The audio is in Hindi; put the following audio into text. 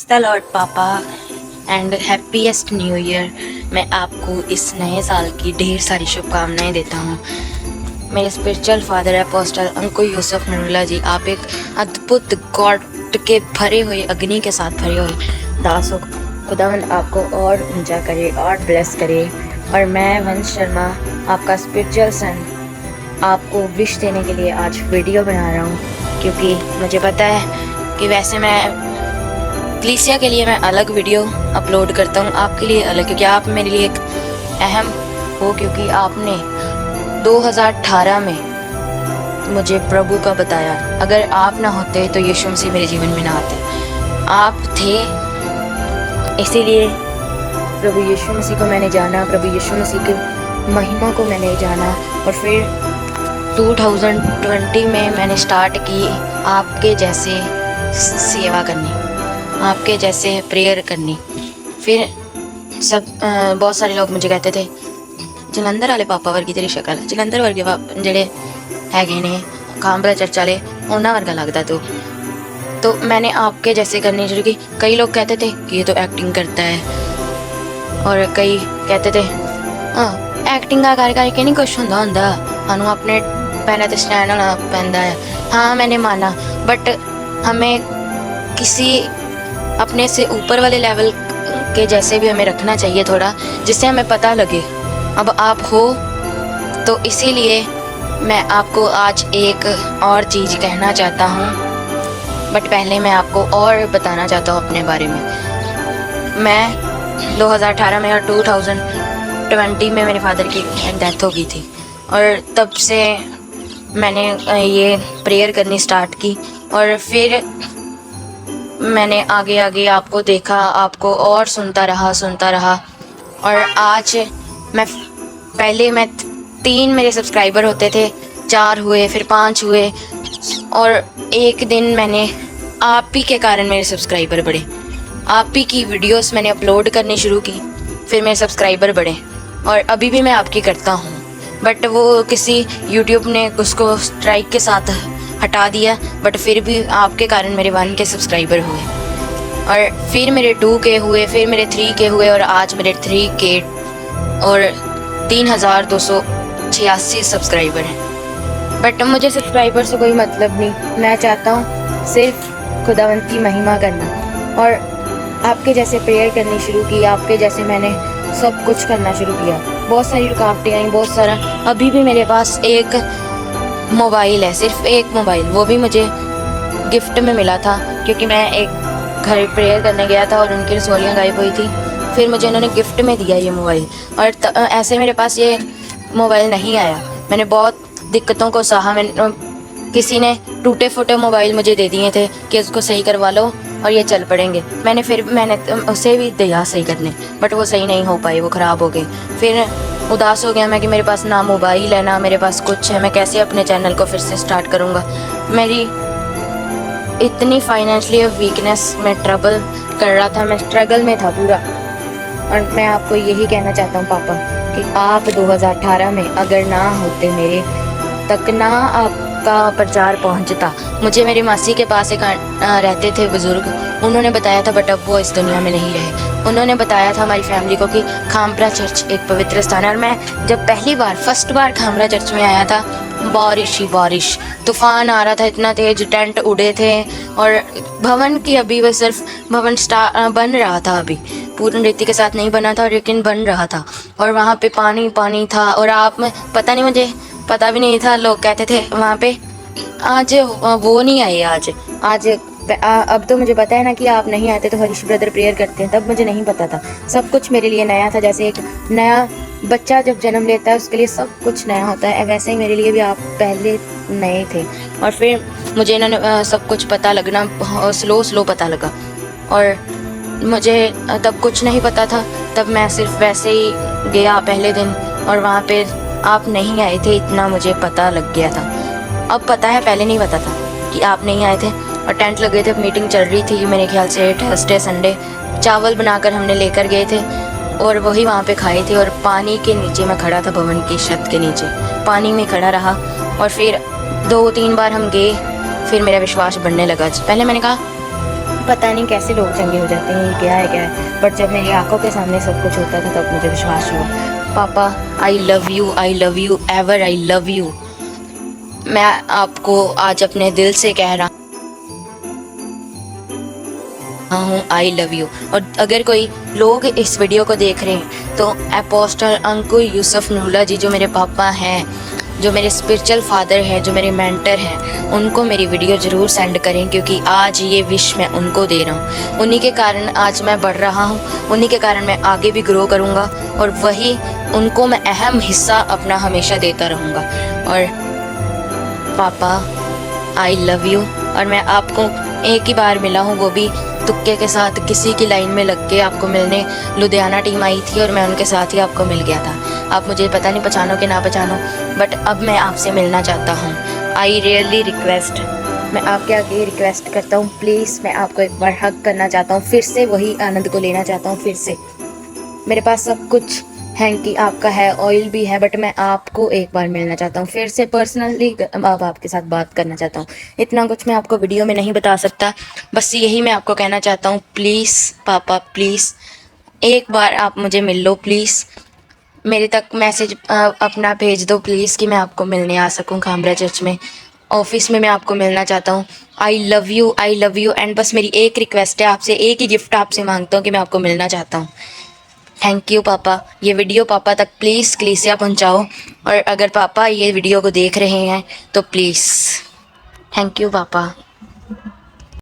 द लॉर्ड पापा एंड हैप्पीएस्ट न्यू ईयर। मैं आपको इस नए साल की ढेर सारी शुभकामनाएं देता हूँ। मेरे स्पिरिचुअल फादर अपोस्टल अंकुर यूसुफ नूरुल्लाह जी, आप एक अद्भुत गॉड के भरे हुए अग्नि के साथ भरे हुए दास हो। खुदावंद आपको और ऊंचा करे और ब्लेस करे। और मैं वंश शर्मा, आपका स्पिरिचुअल सन, आपको विश देने के लिए आज वीडियो बना रहा हूँ, क्योंकि मुझे पता है कि वैसे मैं क्लीसिया के लिए मैं अलग वीडियो अपलोड करता हूँ, आपके लिए अलग, क्योंकि आप मेरे लिए एक अहम हो, क्योंकि आपने 2018 में मुझे प्रभु का बताया। अगर आप ना होते तो यीशु मसीह मेरे जीवन में ना आते। आप थे, इसीलिए प्रभु यीशु मसीह को मैंने जाना, प्रभु यीशु मसीह की महिमा को मैंने जाना। और फिर 2020 में मैंने स्टार्ट की आपके जैसे सेवा करनी, आपके जैसे प्रेयर करनी। फिर बहुत सारे लोग मुझे कहते थे, जलंधर वाले पापा वर्गी तेरी शक्ल, जलंधर वर्गे ਜਿਹੜੇ ਹੈਗੇ ਨੇ खांबरा चर्च वाले उन्होंने वर्गा लगता तो मैंने आपके जैसे करनी शुरू की। कई लोग कहते थे कि ये तो एक्टिंग करता है, और कई कहते थे हाँ एक्टिंग का करके नहीं कुछ होंदा सानू अपने पैरों पर स्टैंड होना पैंदा है। हाँ मैंने माना, बट हमें किसी अपने से ऊपर वाले लेवल के जैसे भी हमें रखना चाहिए थोड़ा, जिससे हमें पता लगे अब आप हो। तो इसीलिए मैं आपको आज एक और चीज़ कहना चाहता हूँ, बट पहले मैं आपको और बताना चाहता हूँ अपने बारे में। मैं 2018 में और 2020 में मेरे फादर की डेथ हो गई थी, और तब से मैंने ये प्रेयर करनी स्टार्ट की। और फिर मैंने आगे आगे आपको देखा, आपको और सुनता रहा। और आज पहले मैं 3 मेरे सब्सक्राइबर होते थे, 4 हुए, फिर 5 हुए, और एक दिन मैंने आप ही के कारण मेरे सब्सक्राइबर बढ़े। आप ही की वीडियोस मैंने अपलोड करनी शुरू की, फिर मेरे सब्सक्राइबर बढ़े। और अभी भी मैं आपकी करता हूँ, बट वो किसी यूट्यूब ने उसको स्ट्राइक के साथ हटा दिया, बट फिर भी आपके कारण मेरे 1 के सब्सक्राइबर हुए, और फिर मेरे 2 के हुए, फिर मेरे 3 के हुए, और आज मेरे 3 के और 3286 सब्सक्राइबर हैं। बट मुझे सब्सक्राइबर से कोई मतलब नहीं, मैं चाहता हूँ सिर्फ खुदावंत की महिमा करना। और आपके जैसे प्रेयर करनी शुरू की, आपके जैसे मैंने सब कुछ करना शुरू किया। बहुत सारी रुकावटें आई, बहुत सारा। अभी भी मेरे पास एक मोबाइल है, सिर्फ एक मोबाइल, वो भी मुझे गिफ्ट में मिला था, क्योंकि मैं एक घर प्रेयर करने गया था और उनकी रसोलियाँ गायब हुई थी, फिर मुझे उन्होंने गिफ्ट में दिया ये मोबाइल। और ऐसे मेरे पास ये मोबाइल नहीं आया। मैंने बहुत दिक्कतों को सहा। किसी ने टूटे फूटे मोबाइल मुझे दे दिए थे कि उसको सही करवा लो और ये चल पड़ेंगे। मैंने उसे भी दिया सही करने, बट वो सही नहीं हो पाए, वो ख़राब हो गए। फिर उदास हो गया मैं कि मेरे पास ना मोबाइल है, ना मेरे पास कुछ है, मैं कैसे अपने चैनल को फिर से स्टार्ट करूँगा। मेरी इतनी फाइनेंशियली वीकनेस में ट्रबल कर रहा था, मैं स्ट्रगल में था पूरा। और मैं आपको यही कहना चाहता हूँ पापा, कि आप 2018 में अगर ना होते, मेरे तक ना आपका प्रचार पहुँचता। मुझे मेरी मासी के पास एक रहते थे बुज़ुर्ग, उन्होंने बताया था, बट अब वो इस दुनिया में नहीं रहे। उन्होंने बताया था हमारी फैमिली को कि खामरा चर्च एक पवित्र स्थान है। और मैं जब फर्स्ट बार खामरा चर्च में आया था, बारिश ही बारिश, तूफ़ान आ रहा था इतना तेज, टेंट उड़े थे, और भवन की अभी वो सिर्फ भवन बन रहा था, अभी पूर्ण रीति के साथ नहीं बना था, लेकिन बन रहा था। और वहाँ पे पानी पानी था, और पता नहीं, मुझे पता भी नहीं था। लोग कहते थे वहाँ पे आज वो नहीं आए, आज अब तो मुझे पता है ना कि आप नहीं आते तो हरीश ब्रदर प्रेयर करते हैं। तब मुझे नहीं पता था, सब कुछ मेरे लिए नया था। जैसे एक नया बच्चा जब जन्म लेता है उसके लिए सब कुछ नया होता है, वैसे ही मेरे लिए भी आप पहले नए थे। और फिर मुझे इन्होंने सब कुछ पता लगना स्लो पता लगा, और मुझे तब कुछ नहीं पता था। तब मैं सिर्फ वैसे ही गया पहले दिन, और वहाँ पे आप नहीं आए थे, इतना मुझे पता लग गया था। अब पता है, पहले नहीं पता था कि आप नहीं आए थे। और टेंट लगे थे, मीटिंग चल रही थी मेरे ख्याल से थर्सडे संडे। चावल बनाकर हमने लेकर गए थे, और वही वहाँ पे खाए थे। और पानी के नीचे मैं खड़ा था, भवन की छत के नीचे पानी में खड़ा रहा। और फिर 2-3 बार हम गए, फिर मेरा विश्वास बढ़ने लगा। पहले मैंने कहा पता नहीं कैसे लोग चंगे हो जाते हैं, ये क्या है, बट जब मेरी आंखों के सामने सब कुछ होता था तब मुझे विश्वास हुआ। पापा I love you ever, I love you. मैं आपको आज अपने दिल से कह रहा हूँ आई लव यू। और अगर कोई लोग इस वीडियो को देख रहे हैं तो अपोस्टल अंकुर यूसुफ नूरुल्लाह जी जो मेरे पापा हैं, जो मेरे स्पिरिचुअल फादर हैं, जो मेरे मेंटर हैं, उनको मेरी वीडियो ज़रूर सेंड करें, क्योंकि आज ये विश मैं उनको दे रहा हूँ। उन्हीं के कारण आज मैं बढ़ रहा हूँ, उन्हीं के कारण मैं आगे भी ग्रो करूँगा, और वही उनको मैं अहम हिस्सा अपना हमेशा देता रहूँगा। और पापा आई लव यू। और मैं आपको एक ही बार मिला हूँ, वो भी तुक्के के साथ, किसी की लाइन में लग के आपको मिलने लुधियाना टीम आई थी और मैं उनके साथ ही आपको मिल गया था। आप मुझे पता नहीं पहचानो कि ना पहचानो, बट अब मैं आपसे मिलना चाहता हूँ। आई रियली रिक्वेस्ट, मैं आपके आगे रिक्वेस्ट करता हूँ, प्लीज़ मैं आपको एक बार हग करना चाहता हूँ, फिर से वही आनंद को लेना चाहता हूँ। फिर से मेरे पास सब कुछ हैंकी आपका है, ऑयल भी है, बट मैं आपको एक बार मिलना चाहता हूँ, फिर से पर्सनली अब आपके साथ बात करना चाहता हूँ। इतना कुछ मैं आपको वीडियो में नहीं बता सकता, बस यही मैं आपको कहना चाहता हूँ। प्लीज़ पापा प्लीज़ एक बार आप मुझे मिल लो, प्लीज़ मेरे तक मैसेज अपना भेज दो प्लीज़, कि मैं आपको मिलने आ सकूँ खामरा चर्च में, ऑफिस में मैं आपको मिलना चाहता हूँ। आई लव यू एंड बस मेरी एक रिक्वेस्ट है आपसे, एक ही गिफ्ट आपसे मांगता हूँ कि मैं आपको मिलना चाहता हूँ। थैंक यू पापा। ये वीडियो पापा तक प्लीज़ कलीसिया पहुंचाओ, और अगर पापा ये वीडियो को देख रहे हैं तो प्लीज़ थैंक यू पापा।